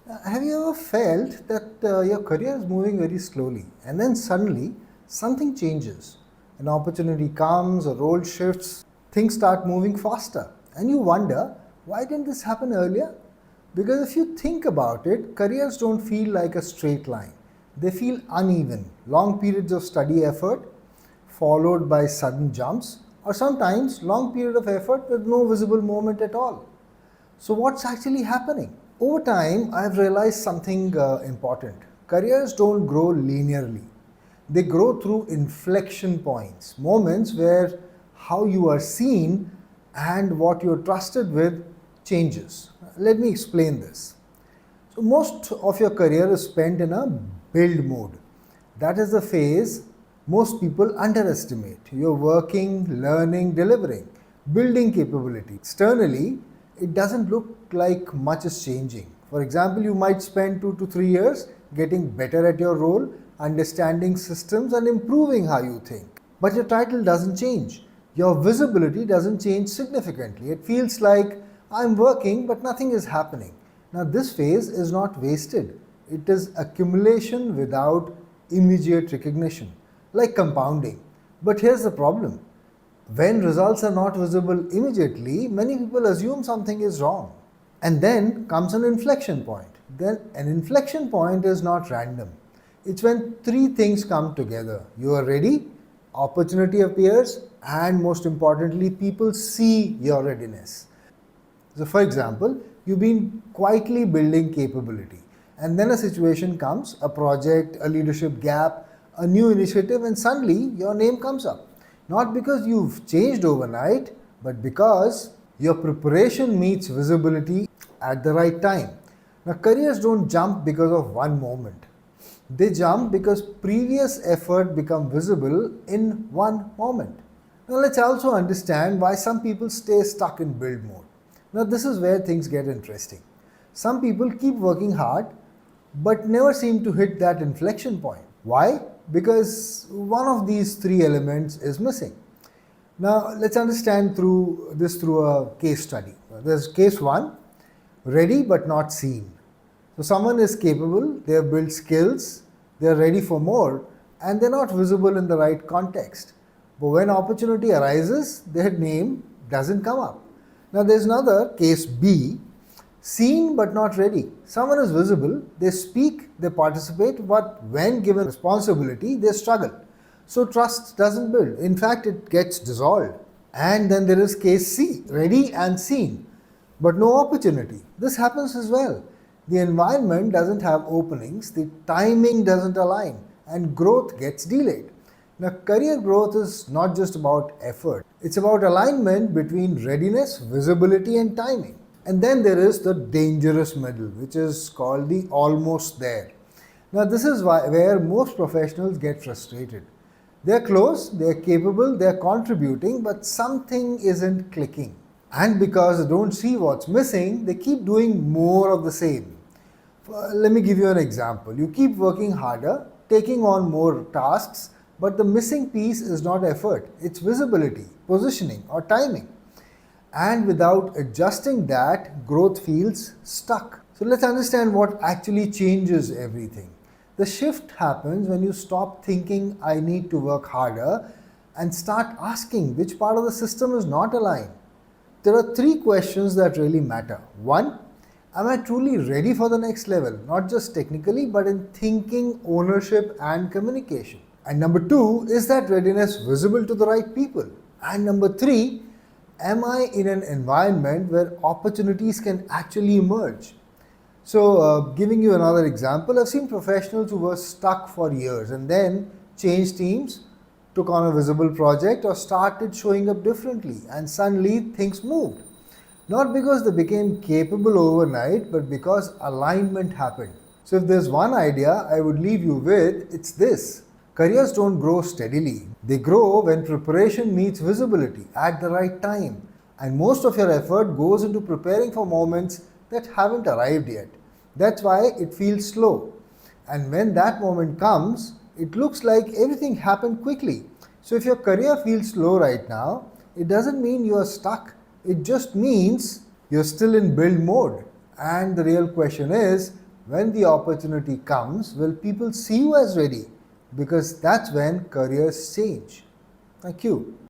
Have you ever felt that your career is moving very slowly and then suddenly something changes? An opportunity comes, a role shifts, things start moving faster, and you wonder, why didn't this happen earlier? Because if you think about it, careers don't feel like a straight line. They feel uneven, long periods of study effort followed by sudden jumps, or sometimes long period of effort with no visible movement at all. So, what's actually happening? Over time, I've realized something important. Careers don't grow linearly, they grow through inflection points, moments where how you are seen and what you're trusted with changes. Let me explain this. So, most of your career is spent in a build mode. That is the phase most people underestimate. You're working, learning, delivering, building capability. Externally, it doesn't look like much is changing. For example, you might spend 2 to 3 years getting better at your role, understanding systems, and improving how you think. But your title doesn't change. Your visibility doesn't change significantly. It feels like I'm working, but nothing is happening. Now, this phase is not wasted, it is accumulation without immediate recognition, like compounding. But here's the problem: when results are not visible immediately, many people assume something is wrong. And then comes an inflection point. Then, an inflection point is not random. It's when three things come together. You are ready, opportunity appears, and most importantly, people see your readiness. So, for example, you've been quietly building capability, and then a situation comes, a project, a leadership gap, a new initiative, and suddenly your name comes up. Not because you've changed overnight, but because your preparation meets visibility at the right time. Now, careers don't jump because of one moment. They jump because previous effort become visible in one moment. Now let's also understand why some people stay stuck in build mode. Now this is where things get interesting. Some people keep working hard but never seem to hit that inflection point. Why? Because one of these three elements is missing. Now let's understand through a case study. There's case 1, ready but not seen. So someone is capable, they have built skills, they are ready for more, and they're not visible in the right context. But when opportunity arises, their name doesn't come up. Now there's another case B, seen but not ready. Someone is visible, they speak, they participate, but when given responsibility, they struggle. So trust doesn't build. In fact, it gets dissolved. And then there is case C, ready and seen, but no opportunity. This happens as well. The environment doesn't have openings, the timing doesn't align, and growth gets delayed. Now, career growth is not just about effort, it's about alignment between readiness, visibility, and timing. And then there is the dangerous middle, which is called the almost there. Now, this is where most professionals get frustrated. They're close, they're capable, they're contributing, but something isn't clicking. And because they don't see what's missing, they keep doing more of the same. Let me give you an example. You keep working harder, taking on more tasks, but the missing piece is not effort, it's visibility, positioning, or timing. And without adjusting that, growth feels stuck. So let's understand what actually changes everything. The shift happens when you stop thinking, I need to work harder, and start asking which part of the system is not aligned. There are three questions that really matter. One, am I truly ready for the next level? Not just technically, but in thinking, ownership, and communication. And number two, is that readiness visible to the right people? And number three, am I in an environment where opportunities can actually emerge? So, giving you another example, I've seen professionals who were stuck for years and then changed teams, took on a visible project, or started showing up differently, and suddenly things moved. Not because they became capable overnight, but because alignment happened. So, if there's one idea I would leave you with, it's this: careers don't grow steadily. They grow when preparation meets visibility at the right time. And most of your effort goes into preparing for moments that haven't arrived yet. That's why it feels slow. And when that moment comes, it looks like everything happened quickly. So if your career feels slow right now, it doesn't mean you are stuck. It just means you're still in build mode. And the real question is, When the opportunity comes, will people see you as ready? Because that's when careers change. Thank you.